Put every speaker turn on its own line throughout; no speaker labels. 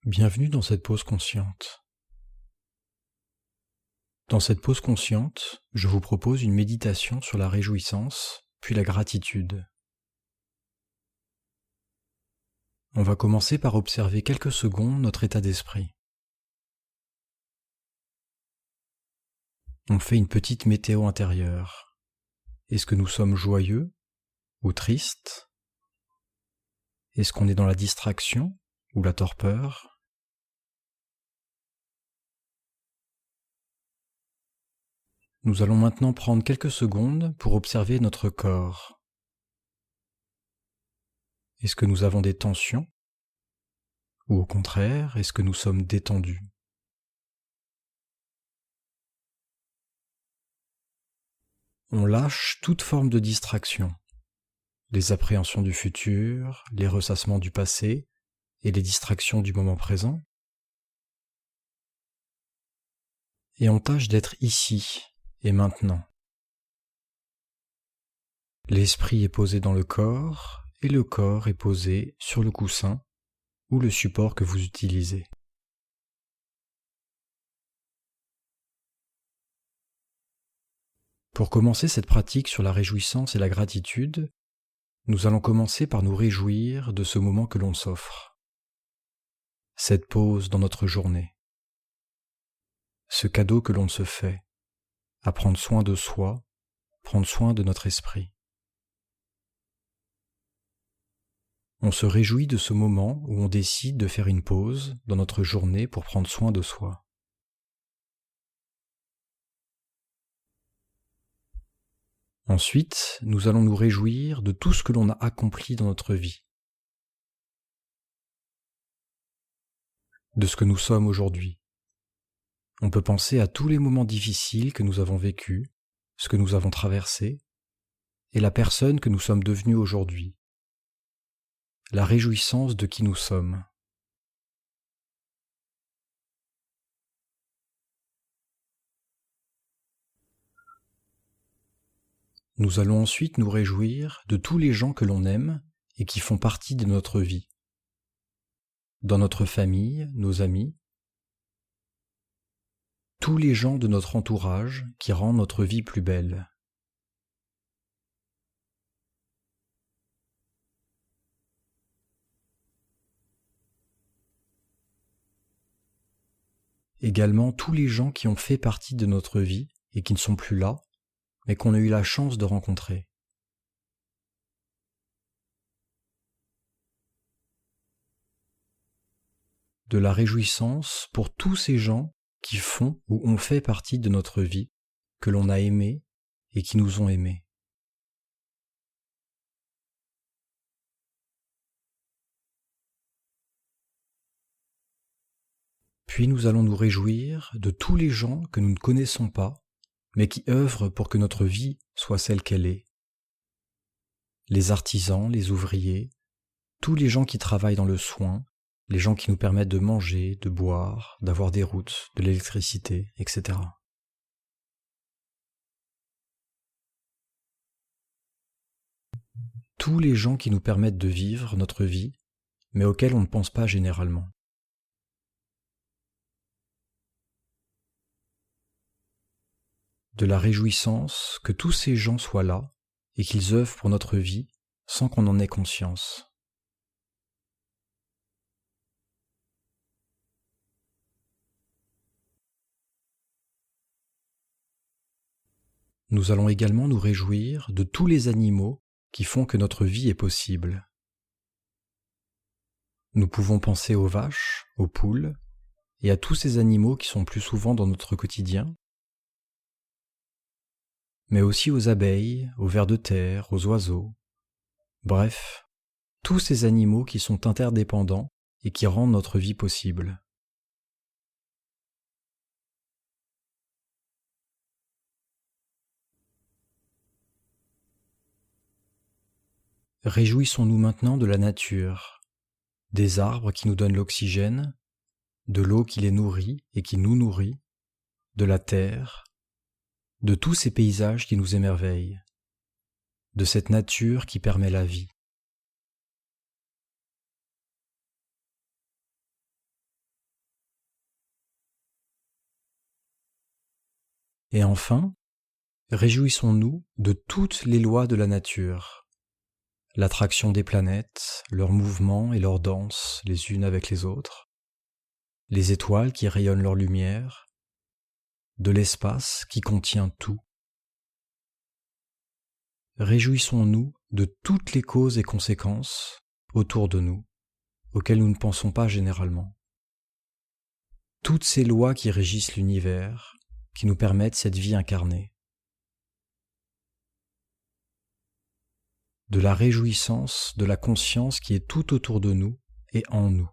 Bienvenue dans cette pause consciente. Dans cette pause consciente, je vous propose une méditation sur la réjouissance, puis la gratitude. On va commencer par observer quelques secondes notre état d'esprit. On fait une petite météo intérieure. Est-ce que nous sommes joyeux ou tristes? Est-ce qu'on est dans la distraction ou la torpeur? Nous allons maintenant prendre quelques secondes pour observer notre corps. Est-ce que nous avons des tensions? Ou au contraire, est-ce que nous sommes détendus? On lâche toute forme de distraction, les appréhensions du futur, les ressassements du passé et les distractions du moment présent. Et on tâche d'être ici et maintenant. L'esprit est posé dans le corps et le corps est posé sur le coussin ou le support que vous utilisez. Pour commencer cette pratique sur la réjouissance et la gratitude, nous allons commencer par nous réjouir de ce moment que l'on s'offre, cette pause dans notre journée, ce cadeau que l'on se fait, à prendre soin de soi, prendre soin de notre esprit. On se réjouit de ce moment où on décide de faire une pause dans notre journée pour prendre soin de soi. Ensuite, nous allons nous réjouir de tout ce que l'on a accompli dans notre vie, de ce que nous sommes aujourd'hui. On peut penser à tous les moments difficiles que nous avons vécus, ce que nous avons traversé, et la personne que nous sommes devenus aujourd'hui, la réjouissance de qui nous sommes. Nous allons ensuite nous réjouir de tous les gens que l'on aime et qui font partie de notre vie, dans notre famille, nos amis, tous les gens de notre entourage qui rendent notre vie plus belle. Également tous les gens qui ont fait partie de notre vie et qui ne sont plus là, mais qu'on a eu la chance de rencontrer. De la réjouissance pour tous ces gens qui font ou ont fait partie de notre vie, que l'on a aimés et qui nous ont aimés. Puis nous allons nous réjouir de tous les gens que nous ne connaissons pas, mais qui œuvrent pour que notre vie soit celle qu'elle est. Les artisans, les ouvriers, tous les gens qui travaillent dans le soin, les gens qui nous permettent de manger, de boire, d'avoir des routes, de l'électricité, etc. Tous les gens qui nous permettent de vivre notre vie, mais auxquels on ne pense pas généralement. De la réjouissance que tous ces gens soient là et qu'ils œuvrent pour notre vie sans qu'on en ait conscience. Nous allons également nous réjouir de tous les animaux qui font que notre vie est possible. Nous pouvons penser aux vaches, aux poules et à tous ces animaux qui sont plus souvent dans notre quotidien, mais aussi aux abeilles, aux vers de terre, aux oiseaux, bref, tous ces animaux qui sont interdépendants et qui rendent notre vie possible. Réjouissons-nous maintenant de la nature, des arbres qui nous donnent l'oxygène, de l'eau qui les nourrit et qui nous nourrit, de la terre, de tous ces paysages qui nous émerveillent, de cette nature qui permet la vie. Et enfin, réjouissons-nous de toutes les lois de la nature, l'attraction des planètes, leurs mouvements et leurs danses les unes avec les autres, les étoiles qui rayonnent leur lumière, de l'espace qui contient tout. Réjouissons-nous de toutes les causes et conséquences autour de nous, auxquelles nous ne pensons pas généralement. Toutes ces lois qui régissent l'univers, qui nous permettent cette vie incarnée. De la réjouissance, de la conscience qui est tout autour de nous et en nous.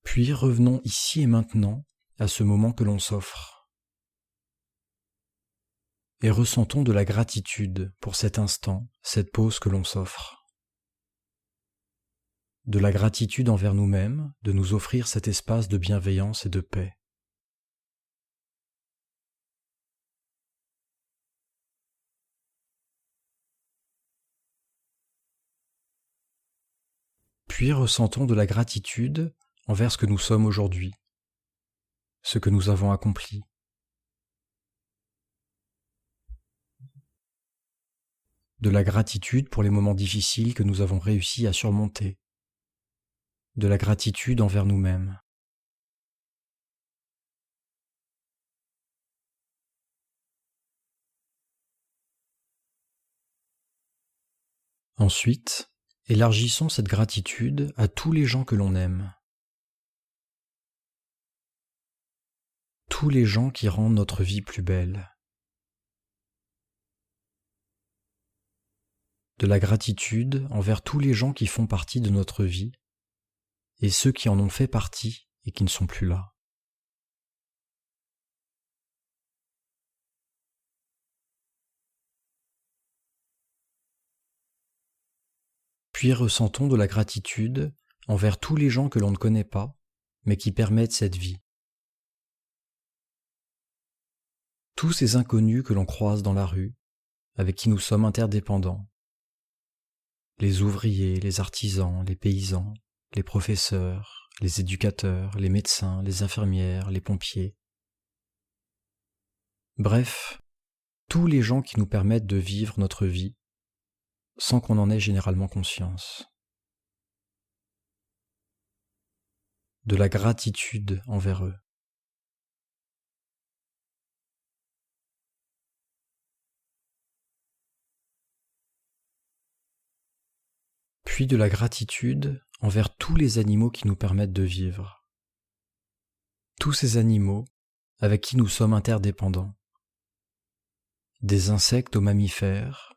Puis revenons ici et maintenant à ce moment que l'on s'offre. Et ressentons de la gratitude pour cet instant, cette pause que l'on s'offre. De la gratitude envers nous-mêmes, de nous offrir cet espace de bienveillance et de paix. Puis ressentons de la gratitude envers ce que nous sommes aujourd'hui, ce que nous avons accompli. De la gratitude pour les moments difficiles que nous avons réussi à surmonter. De la gratitude envers nous-mêmes. Ensuite, élargissons cette gratitude à tous les gens que l'on aime. Tous les gens qui rendent notre vie plus belle. De la gratitude envers tous les gens qui font partie de notre vie et ceux qui en ont fait partie et qui ne sont plus là. Puis ressentons de la gratitude envers tous les gens que l'on ne connaît pas, mais qui permettent cette vie. Tous ces inconnus que l'on croise dans la rue, avec qui nous sommes interdépendants. Les ouvriers, les artisans, les paysans, les professeurs, les éducateurs, les médecins, les infirmières, les pompiers. Bref, tous les gens qui nous permettent de vivre notre vie sans qu'on en ait généralement conscience. De la gratitude envers eux. Puis de la gratitude envers tous les animaux qui nous permettent de vivre. Tous ces animaux avec qui nous sommes interdépendants. Des insectes aux mammifères,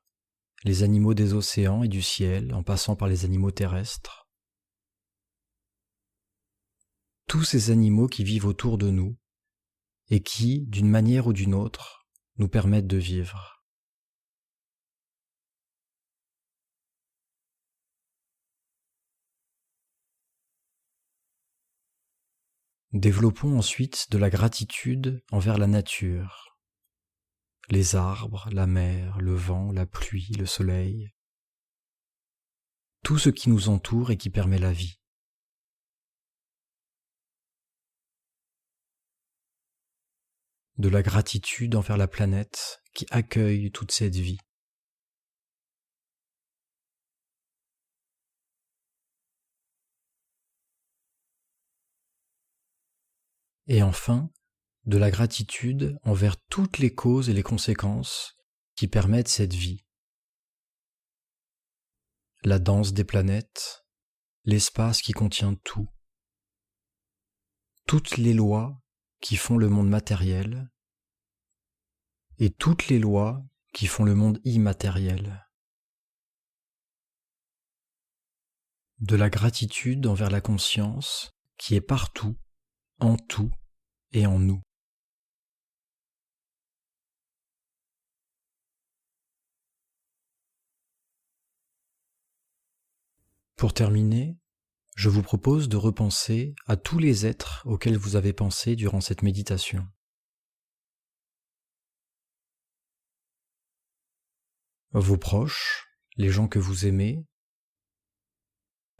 les animaux des océans et du ciel en passant par les animaux terrestres. Tous ces animaux qui vivent autour de nous et qui, d'une manière ou d'une autre, nous permettent de vivre. Développons ensuite de la gratitude envers la nature, les arbres, la mer, le vent, la pluie, le soleil, tout ce qui nous entoure et qui permet la vie. De la gratitude envers la planète qui accueille toute cette vie. Et enfin, de la gratitude envers toutes les causes et les conséquences qui permettent cette vie. La danse des planètes, l'espace qui contient tout, toutes les lois qui font le monde matériel et toutes les lois qui font le monde immatériel. De la gratitude envers la conscience qui est partout, en tout et en nous. Pour terminer, je vous propose de repenser à tous les êtres auxquels vous avez pensé durant cette méditation. Vos proches, les gens que vous aimez,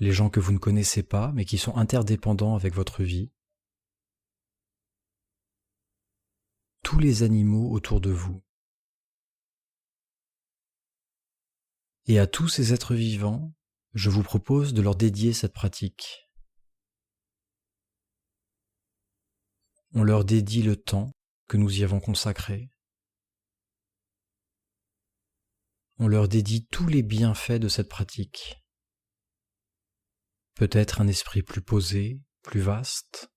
les gens que vous ne connaissez pas mais qui sont interdépendants avec votre vie, tous les animaux autour de vous. Et à tous ces êtres vivants, je vous propose de leur dédier cette pratique. On leur dédie le temps que nous y avons consacré. On leur dédie tous les bienfaits de cette pratique. Peut-être un esprit plus posé, plus vaste,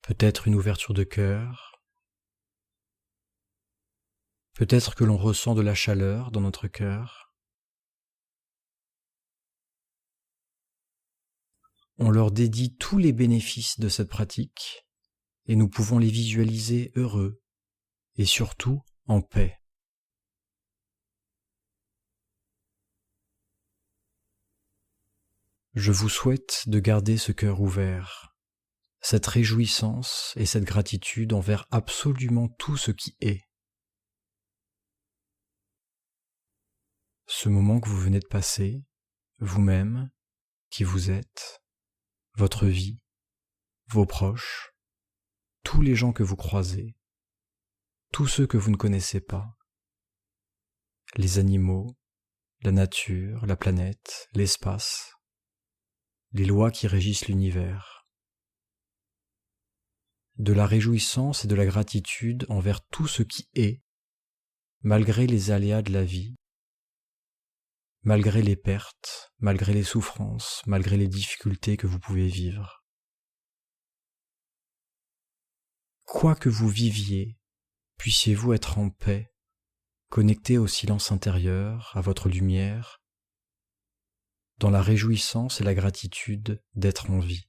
peut-être une ouverture de cœur, peut-être que l'on ressent de la chaleur dans notre cœur. On leur dédie tous les bénéfices de cette pratique et nous pouvons les visualiser heureux et surtout en paix. Je vous souhaite de garder ce cœur ouvert, cette réjouissance et cette gratitude envers absolument tout ce qui est. Ce moment que vous venez de passer, vous-même, qui vous êtes, votre vie, vos proches, tous les gens que vous croisez, tous ceux que vous ne connaissez pas, les animaux, la nature, la planète, l'espace, les lois qui régissent l'univers. De la réjouissance et de la gratitude envers tout ce qui est, malgré les aléas de la vie, malgré les pertes, malgré les souffrances, malgré les difficultés que vous pouvez vivre. Quoi que vous viviez, puissiez-vous être en paix, connecté au silence intérieur, à votre lumière, dans la réjouissance et la gratitude d'être en vie.